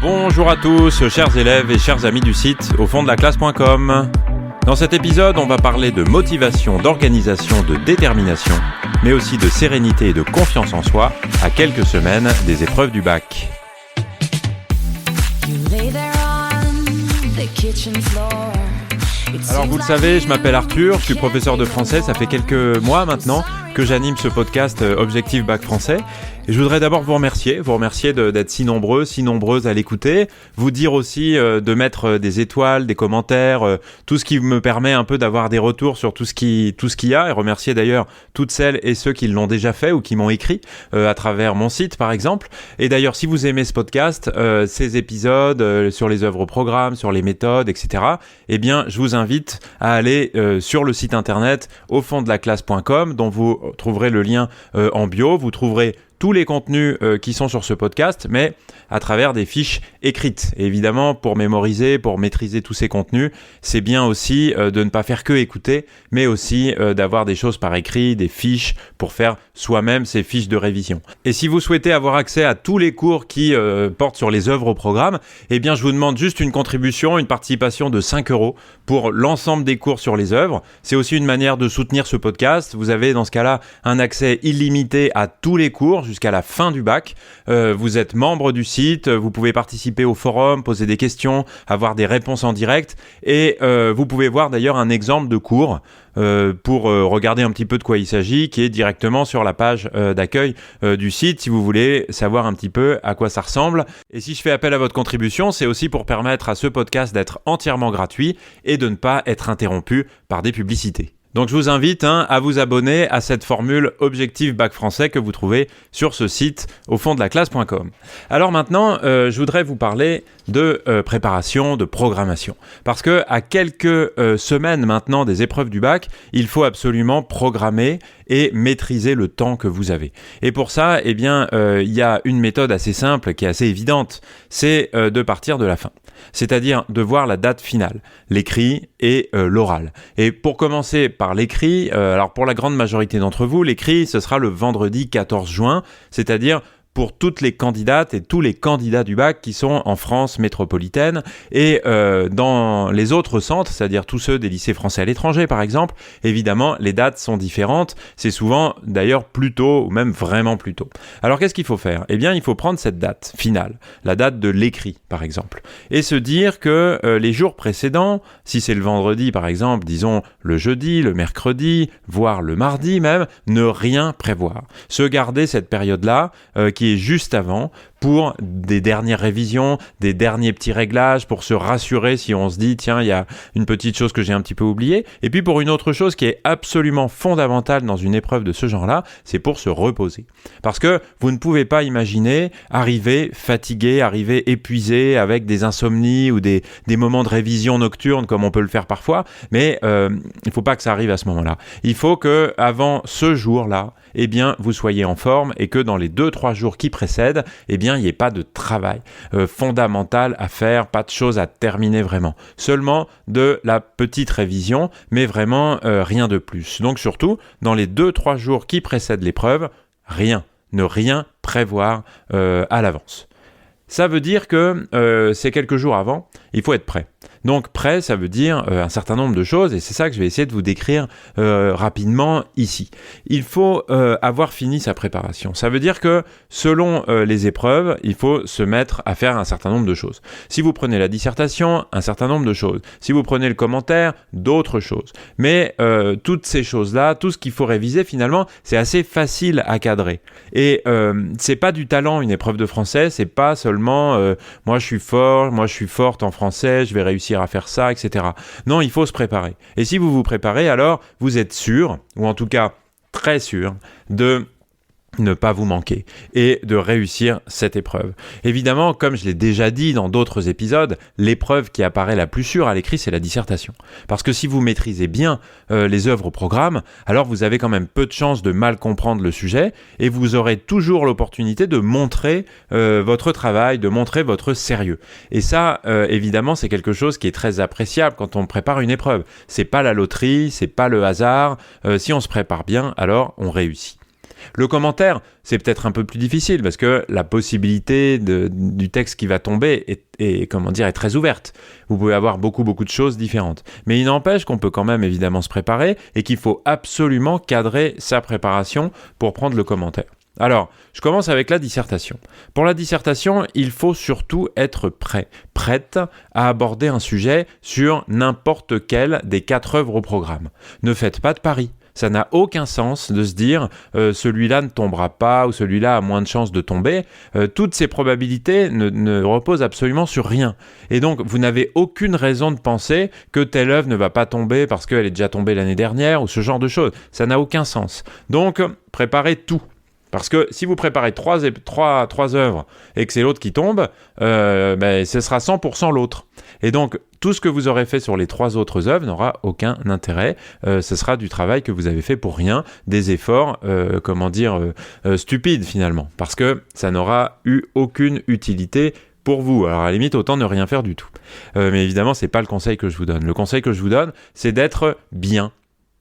Bonjour à tous, chers élèves et chers amis du site au fond de la classe.com. Dans cet épisode, on va parler de motivation, d'organisation, de détermination, mais aussi de sérénité et de confiance en soi à quelques semaines des épreuves du bac. Alors vous le savez, je m'appelle Arthur, je suis professeur de français, ça fait quelques mois maintenant que j'anime ce podcast Objectif Bac Français. Et je voudrais d'abord vous remercier d'être si nombreux, si nombreuses à l'écouter, vous dire aussi de mettre des étoiles, des commentaires, tout ce qui me permet un peu d'avoir des retours sur tout ce qu'il y a, et remercier d'ailleurs toutes celles et ceux qui l'ont déjà fait ou qui m'ont écrit à travers mon site par exemple. Et d'ailleurs, si vous aimez ce podcast, ces épisodes sur les œuvres au programme, sur les méthodes, etc., eh bien, je vous invite à aller sur le site internet au fond de la classe.com, dont vous trouverez le lien en bio. Vous trouverez tous les contenus qui sont sur ce podcast, mais à travers des fiches écrites. Et évidemment, pour mémoriser, pour maîtriser tous ces contenus, c'est bien aussi de ne pas faire que écouter, mais aussi d'avoir des choses par écrit, des fiches pour faire soi-même ces fiches de révision. Et si vous souhaitez avoir accès à tous les cours qui portent sur les œuvres au programme, eh bien, je vous demande juste une contribution, une participation de 5 € pour l'ensemble des cours sur les œuvres. C'est aussi une manière de soutenir ce podcast. Vous avez dans ce cas-là un accès illimité à tous les cours jusqu'à la fin du bac. Vous êtes membre du site, vous pouvez participer au forum, poser des questions, avoir des réponses en direct et vous pouvez voir d'ailleurs un exemple de cours pour regarder un petit peu de quoi il s'agit, qui est directement sur la page d'accueil du site, si vous voulez savoir un petit peu à quoi ça ressemble. Et si je fais appel à votre contribution, c'est aussi pour permettre à ce podcast d'être entièrement gratuit et de ne pas être interrompu par des publicités. Donc je vous invite à vous abonner à cette formule Objectif Bac Français que vous trouvez sur ce site au fond de la classe.com. Alors maintenant, je voudrais vous parler de préparation, de programmation. Parce que à quelques semaines maintenant des épreuves du bac, il faut absolument programmer et maîtriser le temps que vous avez. Et pour ça, eh bien, il y a une méthode assez simple qui est assez évidente, c'est de partir de la fin. C'est-à-dire de voir la date finale, l'écrit et l'oral. Et pour commencer par l'écrit, alors pour la grande majorité d'entre vous, l'écrit, ce sera le vendredi 14 juin, c'est-à-dire pour toutes les candidates et tous les candidats du bac qui sont en France métropolitaine et dans les autres centres, c'est-à-dire tous ceux des lycées français à l'étranger par exemple, évidemment les dates sont différentes, c'est souvent d'ailleurs plus tôt ou même vraiment plus tôt. Alors qu'est-ce qu'il faut faire ? Eh bien il faut prendre cette date finale, la date de l'écrit par exemple, et se dire que les jours précédents, si c'est le vendredi par exemple, disons le jeudi, le mercredi, voire le mardi même, ne rien prévoir. Se garder cette période-là qui est juste avant pour des dernières révisions, des derniers petits réglages, pour se rassurer si on se dit tiens, il y a une petite chose que j'ai un petit peu oubliée. Et puis pour une autre chose qui est absolument fondamentale dans une épreuve de ce genre-là, c'est pour se reposer. Parce que vous ne pouvez pas imaginer arriver fatigué, arriver épuisé avec des insomnies ou des moments de révision nocturne comme on peut le faire parfois, mais il ne faut pas que ça arrive à ce moment-là. Il faut que avant ce jour-là, eh bien, vous soyez en forme et que dans les 2-3 jours qui précèdent, eh bien, il n'y ait pas de travail fondamental à faire, pas de choses à terminer vraiment. Seulement de la petite révision, mais vraiment rien de plus. Donc surtout, dans les 2-3 jours qui précèdent l'épreuve, ne rien prévoir à l'avance. Ça veut dire que c'est quelques jours avant, il faut être prêt. Donc prêt, ça veut dire un certain nombre de choses et c'est ça que je vais essayer de vous décrire rapidement ici. Il faut avoir fini sa préparation. Ça veut dire que selon les épreuves, il faut se mettre à faire un certain nombre de choses. Si vous prenez la dissertation, un certain nombre de choses. Si vous prenez le commentaire, d'autres choses. Mais toutes ces choses-là, tout ce qu'il faut réviser finalement, c'est assez facile à cadrer. Et c'est pas du talent une épreuve de français, c'est pas seulement moi je suis fort, moi je suis forte en français, je vais réussir à faire ça, etc. Non, il faut se préparer. Et si vous vous préparez, alors vous êtes sûr, ou en tout cas très sûr, de ne pas vous manquer et de réussir cette épreuve. Évidemment, comme je l'ai déjà dit dans d'autres épisodes, l'épreuve qui apparaît la plus sûre à l'écrit, c'est la dissertation. Parce que si vous maîtrisez bien les œuvres au programme, alors vous avez quand même peu de chances de mal comprendre le sujet et vous aurez toujours l'opportunité de montrer votre travail, de montrer votre sérieux. Et ça, évidemment, c'est quelque chose qui est très appréciable quand on prépare une épreuve. C'est pas la loterie, c'est pas le hasard. Si on se prépare bien, alors on réussit. Le commentaire, c'est peut-être un peu plus difficile parce que la possibilité du texte qui va tomber est très ouverte. Vous pouvez avoir beaucoup de choses différentes. Mais il n'empêche qu'on peut quand même évidemment se préparer et qu'il faut absolument cadrer sa préparation pour prendre le commentaire. Alors, je commence avec la dissertation. Pour la dissertation, il faut surtout être prête à aborder un sujet sur n'importe quelle des 4 œuvres au programme. Ne faites pas de paris. Ça n'a aucun sens de se dire celui-là ne tombera pas ou celui-là a moins de chances de tomber. Toutes ces probabilités ne reposent absolument sur rien. Et donc, vous n'avez aucune raison de penser que telle œuvre ne va pas tomber parce qu'elle est déjà tombée l'année dernière ou ce genre de choses. Ça n'a aucun sens. Donc, préparez tout. Parce que si vous préparez 3 œuvres et que c'est l'autre qui tombe, ce sera 100% l'autre. Et donc, tout ce que vous aurez fait sur les 3 autres œuvres n'aura aucun intérêt. Ce sera du travail que vous avez fait pour rien, des efforts, stupides finalement. Parce que ça n'aura eu aucune utilité pour vous. Alors à la limite, autant ne rien faire du tout. Mais évidemment, c'est pas le conseil que je vous donne. Le conseil que je vous donne, c'est d'être bien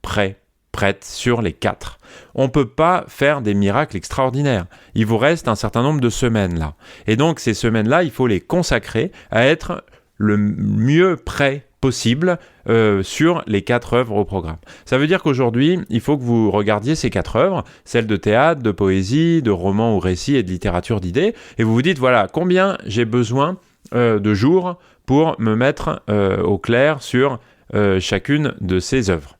prêt. Prête sur les 4. On ne peut pas faire des miracles extraordinaires. Il vous reste un certain nombre de semaines là. Et donc ces semaines-là, il faut les consacrer à être le mieux prêt possible sur les 4 œuvres au programme. Ça veut dire qu'aujourd'hui, il faut que vous regardiez ces 4 œuvres, celles de théâtre, de poésie, de roman ou récit et de littérature d'idées, et vous vous dites, voilà, combien j'ai besoin de jours pour me mettre au clair sur chacune de ces œuvres.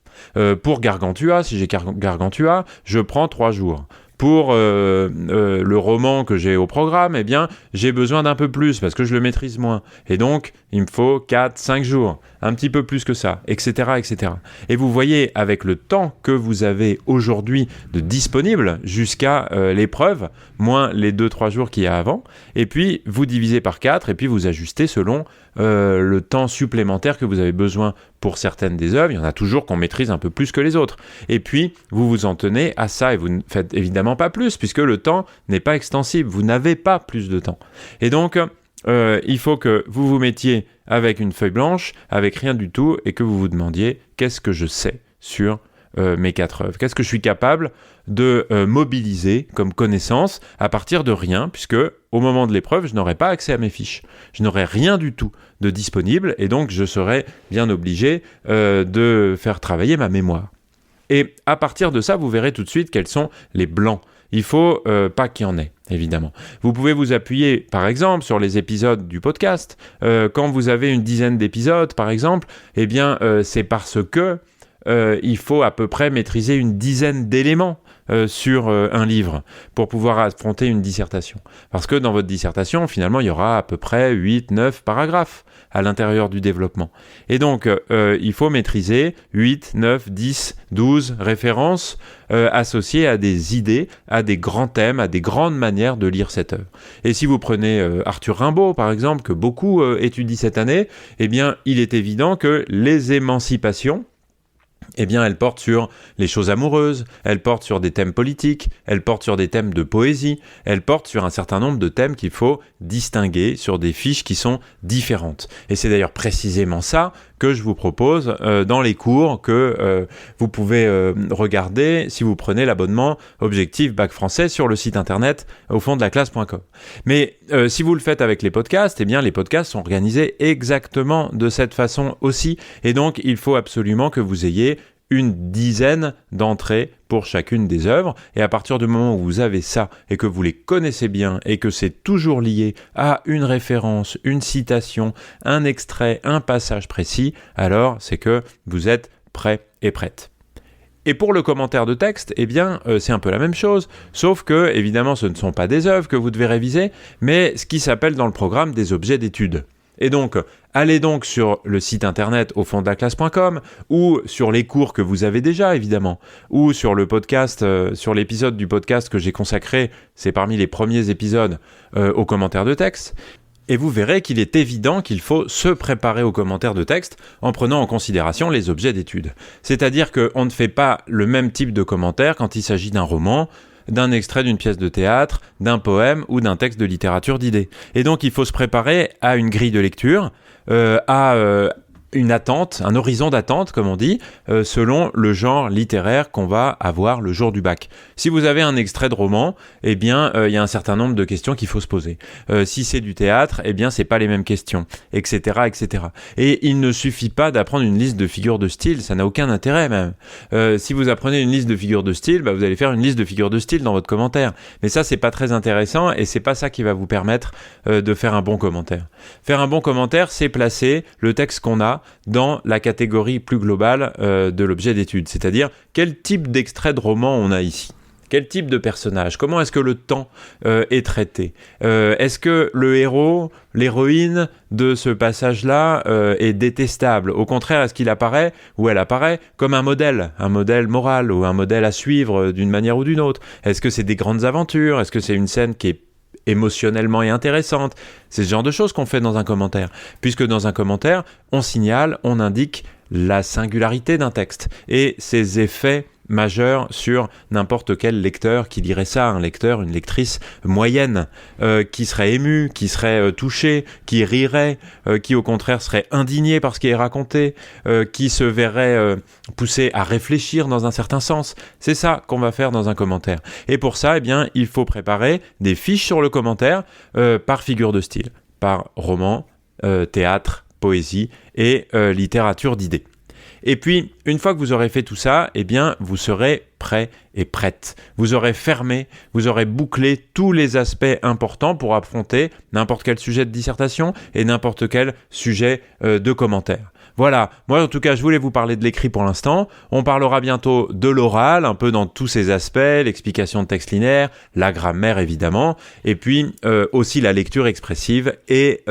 Pour Gargantua, si j'ai Gargantua, je prends 3 jours. Pour le roman que j'ai au programme, eh bien, j'ai besoin d'un peu plus parce que je le maîtrise moins. Et donc, il me faut 4-5 jours, un petit peu plus que ça, etc., etc. Et vous voyez, avec le temps que vous avez aujourd'hui de disponible jusqu'à l'épreuve, moins les 2-3 jours qu'il y a avant, et puis vous divisez par 4 et puis vous ajustez selon le temps supplémentaire que vous avez besoin pour certaines des œuvres. Il y en a toujours qu'on maîtrise un peu plus que les autres. Et puis, vous vous en tenez à ça et vous ne faites évidemment pas plus puisque le temps n'est pas extensible. Vous n'avez pas plus de temps. Et donc, il faut que vous vous mettiez avec une feuille blanche, avec rien du tout, et que vous vous demandiez qu'est-ce que je sais sur mes 4 œuvres. Qu'est-ce que je suis capable de mobiliser comme connaissance à partir de rien, puisque au moment de l'épreuve, je n'aurai pas accès à mes fiches. Je n'aurai rien du tout de disponible, et donc je serai bien obligé de faire travailler ma mémoire. Et à partir de ça, vous verrez tout de suite quels sont les blancs. Il ne faut pas qu'il y en ait, évidemment. Vous pouvez vous appuyer, par exemple, sur les épisodes du podcast. Quand vous avez une dizaine d'épisodes, par exemple, eh bien, c'est parce que il faut à peu près maîtriser une dizaine d'éléments sur un livre pour pouvoir affronter une dissertation. Parce que dans votre dissertation, finalement, il y aura à peu près 8-9 paragraphes à l'intérieur du développement. Et donc, il faut maîtriser 8, 9, 10, 12 références associées à des idées, à des grands thèmes, à des grandes manières de lire cette œuvre. Et si vous prenez Arthur Rimbaud, par exemple, que beaucoup étudient cette année, eh bien, il est évident que les émancipations, eh bien, elle porte sur les choses amoureuses, elle porte sur des thèmes politiques, elle porte sur des thèmes de poésie, elle porte sur un certain nombre de thèmes qu'il faut distinguer sur des fiches qui sont différentes. Et c'est d'ailleurs précisément ça que je vous propose dans les cours que vous pouvez regarder si vous prenez l'abonnement Objectif Bac Français sur le site internet au fond de la classe.com. Mais si vous le faites avec les podcasts, eh bien les podcasts sont organisés exactement de cette façon aussi. Et donc, il faut absolument que vous ayez une dizaine d'entrées pour chacune des œuvres, et à partir du moment où vous avez ça et que vous les connaissez bien et que c'est toujours lié à une référence, une citation, un extrait, un passage précis, alors c'est que vous êtes prêt et prête. Et pour le commentaire de texte, eh bien, c'est un peu la même chose, sauf que, évidemment, ce ne sont pas des œuvres que vous devez réviser, mais ce qui s'appelle dans le programme des objets d'étude. Et donc, allez donc sur le site internet au fond de la classe.com ou sur les cours que vous avez déjà, évidemment, ou sur le podcast, sur l'épisode du podcast que j'ai consacré, c'est parmi les premiers épisodes, aux commentaires de texte. Et vous verrez qu'il est évident qu'il faut se préparer aux commentaires de texte en prenant en considération les objets d'étude. C'est-à-dire qu'on ne fait pas le même type de commentaire quand il s'agit d'un roman, d'un extrait d'une pièce de théâtre, d'un poème ou d'un texte de littérature d'idées. Et donc, il faut se préparer à une grille de lecture, à une attente, un horizon d'attente, comme on dit, selon le genre littéraire qu'on va avoir le jour du bac. Si vous avez un extrait de roman, eh bien, il y a un certain nombre de questions qu'il faut se poser. Si c'est du théâtre, eh bien, c'est pas les mêmes questions, etc., etc. Et il ne suffit pas d'apprendre une liste de figures de style, ça n'a aucun intérêt même. Si vous apprenez une liste de figures de style, vous allez faire une liste de figures de style dans votre commentaire. Mais ça, c'est pas très intéressant et c'est pas ça qui va vous permettre de faire un bon commentaire. Faire un bon commentaire, c'est placer le texte qu'on a dans la catégorie plus globale de l'objet d'étude, c'est-à-dire quel type d'extrait de roman on a ici. Quel type de personnage? Comment est-ce que le temps est traité? Est-ce que le héros, l'héroïne de ce passage-là est détestable? Au contraire, est-ce qu'il apparaît ou elle apparaît comme un modèle moral ou un modèle à suivre d'une manière ou d'une autre? Est-ce que c'est des grandes aventures? Est-ce que c'est une scène qui est émotionnellement et intéressante? C'est ce genre de choses qu'on fait dans un commentaire. Puisque dans un commentaire, on signale, on indique la singularité d'un texte et ses effets majeur sur n'importe quel lecteur qui lirait ça, un lecteur, une lectrice moyenne, qui serait ému, qui serait touché, qui rirait, qui au contraire serait indigné par ce qui est raconté, qui se verrait poussé à réfléchir dans un certain sens. C'est ça qu'on va faire dans un commentaire. Et pour ça, eh bien, il faut préparer des fiches sur le commentaire par figure de style, par roman, théâtre, poésie et littérature d'idées. Et puis, une fois que vous aurez fait tout ça, eh bien, vous serez prêt et prête. Vous aurez fermé, vous aurez bouclé tous les aspects importants pour affronter n'importe quel sujet de dissertation et n'importe quel sujet de commentaire. Voilà, moi en tout cas je voulais vous parler de l'écrit pour l'instant. On parlera bientôt de l'oral, un peu dans tous ses aspects, l'explication de texte linéaire, la grammaire évidemment, et puis aussi la lecture expressive et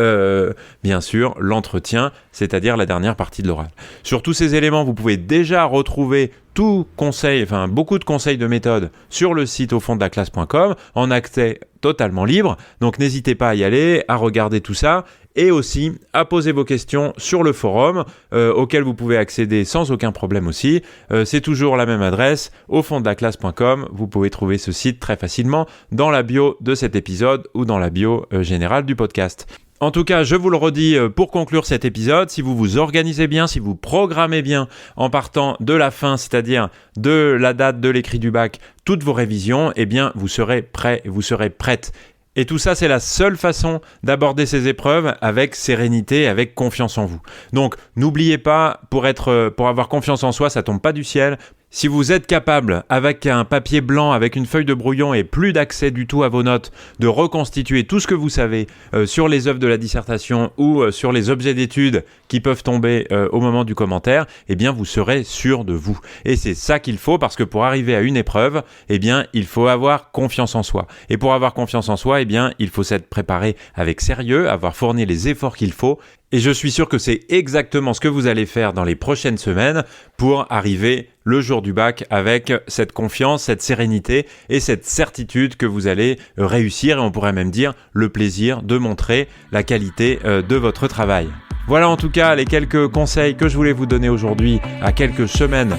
bien sûr l'entretien, c'est-à-dire la dernière partie de l'oral. Sur tous ces éléments, vous pouvez déjà retrouver beaucoup de conseils de méthode sur le site aufonddelaclasse.com en accès totalement libre. Donc n'hésitez pas à y aller, à regarder tout ça et aussi à poser vos questions sur le forum auquel vous pouvez accéder sans aucun problème aussi. C'est toujours la même adresse, aufonddelaclasse.com. Vous pouvez trouver ce site très facilement dans la bio de cet épisode ou dans la bio générale du podcast. En tout cas, je vous le redis pour conclure cet épisode, si vous vous organisez bien, si vous programmez bien en partant de la fin, c'est-à-dire de la date de l'écrit du bac, toutes vos révisions, eh bien, vous serez prêt et vous serez prête. Et tout ça, c'est la seule façon d'aborder ces épreuves avec sérénité, avec confiance en vous. Donc, n'oubliez pas, pour avoir confiance en soi, ça tombe pas du ciel. Si vous êtes capable, avec un papier blanc, avec une feuille de brouillon et plus d'accès du tout à vos notes, de reconstituer tout ce que vous savez sur les œuvres de la dissertation ou sur les objets d'études qui peuvent tomber au moment du commentaire, eh bien vous serez sûr de vous. Et c'est ça qu'il faut parce que pour arriver à une épreuve, eh bien il faut avoir confiance en soi. Et pour avoir confiance en soi, eh bien il faut s'être préparé avec sérieux, avoir fourni les efforts qu'il faut. Et je suis sûr que c'est exactement ce que vous allez faire dans les prochaines semaines pour arriver le jour du bac avec cette confiance, cette sérénité et cette certitude que vous allez réussir et on pourrait même dire le plaisir de montrer la qualité de votre travail. Voilà en tout cas les quelques conseils que je voulais vous donner aujourd'hui à quelques semaines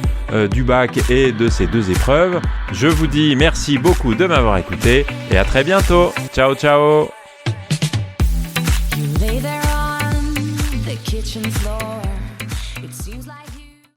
du bac et de ces deux épreuves. Je vous dis merci beaucoup de m'avoir écouté et à très bientôt. Ciao ciao. Kitchen